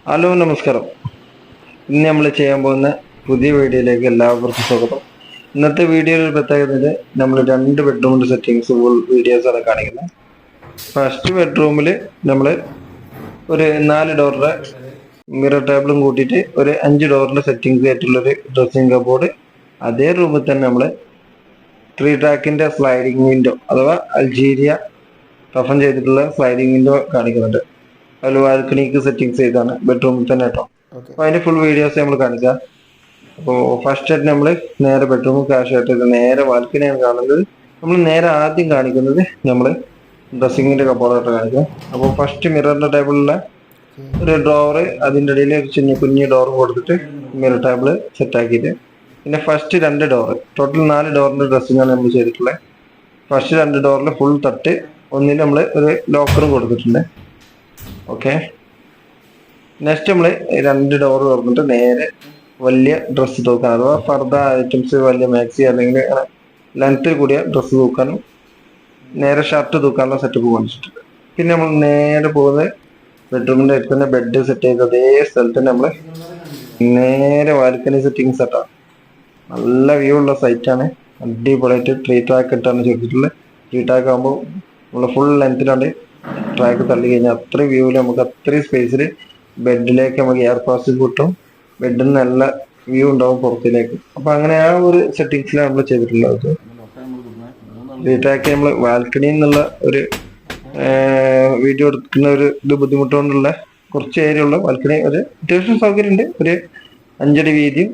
Hello നമസ്കാരം. ഇന്ന് നമ്മൾ ചെയ്യാൻ പോകുന്ന പുതിയ വീഡിയോയിലേക്ക് എല്ലാവർക്കും സ്വാഗതം. ഇന്നത്തെ വീഡിയോയിൽ പ്രത്യേകത നമ്മൾ 2 ബെഡ്റൂമിന്റെ സെറ്റിങ്സ് ഫുൾ വീഡിയോസ് ആണ് കാണിക്കുന്നത്. ഫസ്റ്റ് ബെഡ്റൂമിൽ നമ്മൾ ഒരു 4 ഡോറിന്റെ മിറർ ടേബിളും കൂട്ടിയിട്ട് ഒരു 5 ഡോറിന്റെ സെറ്റിങ്സ് ആയിട്ടുള്ള ഒരു ഡ്രസ്സിംഗ് കബോർഡ്. അതേ റൂമിൽ തന്നെ നമ്മൾ 3 ട്രാക്കിന്റെ സ്ലൈഡിംഗ് വിൻഡോ അഥവാ അൾജീരിയ റഫൻ ചെയ്തിട്ടുള്ള സ്ലൈഡിംഗ് വിൻഡോ കാണിക്കുന്നുണ്ട്. അതിൽ ബാൽക്കണിക്ക് സെറ്റിങ്സ് ചെയ്താണ് ബെഡ്റൂമിൽ തന്നെ കേട്ടോ. ഓക്കെ. അപ്പോൾ അതിന്റെ ഫുൾ വീഡിയോസ് നമ്മൾ കാണിക്കാം. അപ്പോൾ ഫസ്റ്റ് ആയിട്ട് നമ്മൾ നേരെ ബെഡ്റൂം ക്യാഷ് ആയിട്ട് നേരെ ബാൽക്കണിയാണ് കാണുന്നത്. നമ്മൾ നേരെ ആദ്യം കാണിക്കുന്നത് നമ്മൾ ഡ്രസ്സിങ്ങിന്റെ കബോർഡായിട്ട് കാണിക്കാം. അപ്പോൾ ഫസ്റ്റ് മിററിന്റെ ടേബിളിലെ ഒരു ഡ്രോവർ, അതിൻ്റെ ഇടയിൽ ഒരു കുഞ്ഞു ഡോർ കൊടുത്തിട്ട് മിറർ ടേബിൾ സെറ്റ് ആക്കിയിട്ട് പിന്നെ ഫസ്റ്റ് 2 ഡോർ, ടോട്ടൽ 4 ഡോറിന്റെ ഡ്രസ്സിങ്ങാണ് നമ്മൾ ചെയ്തിട്ടുള്ളത്. ഫസ്റ്റ് 2 ഡോറിൽ ഫുൾ തട്ട്, ഒന്നിൽ നമ്മൾ ഒരു ലോക്കറും കൊടുത്തിട്ടുണ്ട്. ഓക്കെ. നെക്സ്റ്റ് നമ്മൾ 2 ഡോർ തുറന്നിട്ട് നേരെ വലിയ ഡ്രസ്സ് തൂക്കാൻ അഥവാ ഫർദ ഐറ്റംസ്, വലിയ മാക്സി അല്ലെങ്കിൽ ലെങ്ത്തിൽ കൂടിയ ഡ്രസ്സ് തൂക്കാനും നേരെ ഷർട്ട് തൂക്കാനുള്ള സെറ്റപ്പ് കൊണ്ടിട്ടുണ്ട്. പിന്നെ നമ്മൾ നേരെ പോകുന്നത് ബെഡ്റൂമിൻ്റെ അടുത്ത് തന്നെ ബെഡ് സെറ്റ് ചെയ്ത് അതേ സ്ഥലത്ത് തന്നെ നമ്മൾ നേരെ ബാൽക്കണി സെറ്റിംഗ് സെറ്റാണ്. നല്ല വ്യൂ ഉള്ള സൈറ്റാണ്. അടിപൊളിയായിട്ട് 3 ട്രാക്ക് ഇട്ടാണ് ചെയ്തിട്ടുള്ളത്. 3 ട്രാക്ക് ആകുമ്പോൾ നമ്മൾ ഫുൾ ലെങ്ത്തിലാണ് ട്രാക്ക് തള്ളി കഴിഞ്ഞാൽ അത്രയും വ്യൂവിൽ നമുക്ക് അത്രയും സ്പേസിൽ ബെഡിലേക്ക് നമുക്ക് എയർ പാസ് കിട്ടും. ബെഡിന് നല്ല വ്യൂ ഉണ്ടാവും പുറത്തിലേക്ക്. അപ്പൊ അങ്ങനെ ആ ഒരു സെറ്റിങ്സിലാണ് നമ്മൾ ചെയ്തിട്ടുള്ളത്. 3 ട്രാക്ക് നമ്മൾ ബാൽക്കണിയിൽ നിന്നുള്ള ഒരു വീഡിയോ എടുക്കുന്ന ഒരു ഇത് ബുദ്ധിമുട്ടുകൊണ്ടുള്ള കുറച്ച് ഏരിയ ഉള്ള ബാൽക്കണി, ഒരു അത്യാവശ്യം സൗകര്യമുണ്ട്. ഒരു 5 അടി വീതിയും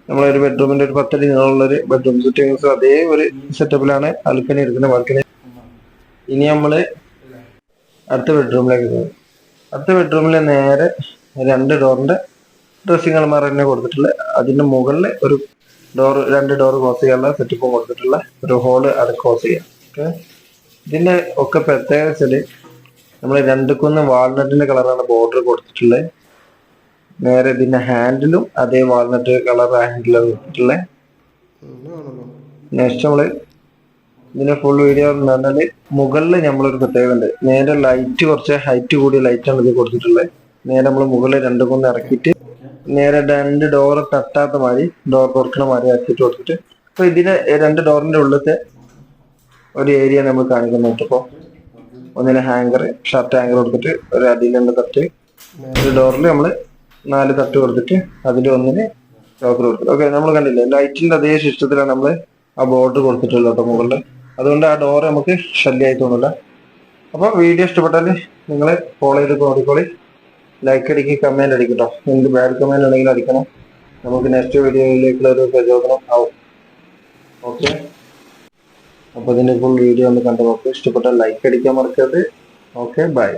നമ്മളൊരു ബെഡ്റൂമിന്റെ ഒരു 10 അടി നീളമുള്ള ഒരു ബെഡ്റൂം സെറ്റിങ്സ് അതേ ഒരു സെറ്റപ്പിലാണ് ബാൽക്കണി എടുക്കുന്ന ബാൽക്കണി. ഇനി നമ്മള് അടുത്ത ബെഡ്റൂമിലേക്ക് പോകും. അടുത്ത ബെഡ്റൂമിൽ നേരെ 2 ഡോറിന്റെ ഡ്രസ്സിംഗ് അലമാര തന്നെ കൊടുത്തിട്ടുള്ള, അതിന്റെ മുകളിൽ ഒരു ഡോർ, 2 ഡോർ ക്ലോസ് ചെയ്യാനുള്ള സെറ്റപ്പും കൊടുത്തിട്ടുള്ള ഒരു ഹോള് അത് ക്ലോസ് ചെയ്യാം. ഓക്കെ. ഇതിന്റെ ഒക്കെ പ്രത്യേകത വെച്ചാല് നമ്മൾ 2 വാൾനട്ടിന്റെ കളറാണ് ബോർഡർ കൊടുത്തിട്ടുള്ളത്. നേരെ ഇതിന്റെ ഹാൻഡിലും അതേ വാൾനട്ട് കളർ ഹാൻഡിലാണ് കൊടുത്തിട്ടുള്ളത്. നെക്സ്റ്റ് നമ്മള് ഇതിന്റെ ഫുൾ വീഡിയോ എന്ന് പറഞ്ഞാല് മുകളിൽ നമ്മളൊരു പ്രത്യേകത ഉണ്ട്. നേരെ ലൈറ്റ് കുറച്ച് ഹൈറ്റ് കൂടിയ ലൈറ്റാണ് ഇത് കൊടുത്തിട്ടുള്ളത്. നേരെ നമ്മൾ മുകളിൽ 2 ഇറക്കിയിട്ട് നേരെ 2 ഡോർ തട്ടാത്ത മാതിരി, ഡോർ തുറക്കണ മാതിരി ആക്കിയിട്ട് കൊടുത്തിട്ട് അപ്പൊ ഇതിന് 2 ഡോറിന്റെ ഉള്ളിലത്തെ ഒരു ഏരിയ നമ്മൾ കാണിക്കുന്നുണ്ട്. ഇപ്പോൾ ഒന്നിന് ഹാങ്കർ, ഷർട്ട് ഹാങ്കർ കൊടുത്തിട്ട് ഒരു അടിയിൽ 2 തട്ട്, ഒരു ഡോറിൽ നമ്മൾ 4 തട്ട് കൊടുത്തിട്ട് അതിൽ ഒന്നിന് ലോക്കർ കൊടുത്തിട്ട്. ഓക്കെ, നമ്മൾ കണ്ടില്ലേ ലൈറ്റിന്റെ അതേ സിസ്റ്റത്തിലാണ് നമ്മൾ ആ ബോർഡ് കൊടുത്തിട്ടുള്ളത് കേട്ടോ മുകളിൽ. അതുകൊണ്ട് ആ ഡോർ നമുക്ക് ശല്യമായി തോന്നില്ല. അപ്പോൾ വീഡിയോ ഇഷ്ടപ്പെട്ടാൽ നിങ്ങൾ ഫോളോ ചെയ്ത് നോക്കിക്കോളി. ലൈക്ക് അടിക്കുക, കമന്റ് അടിക്കട്ടോ. എന്ത് ബാഡ് കമന്റ് ഉണ്ടെങ്കിലും അടിക്കണം, നമുക്ക് നെക്സ്റ്റ് വീഡിയോയിലേക്കുള്ള ഒരു പ്രചോദനം ആവും. ഓക്കെ. അപ്പോൾ ഇതിന്റെ ഫുൾ വീഡിയോ ഒന്ന് കണ്ടു നോക്കുക. ഇഷ്ടപ്പെട്ടാൽ ലൈക്ക് അടിക്കാൻ മറക്കരുത്. Okay, by.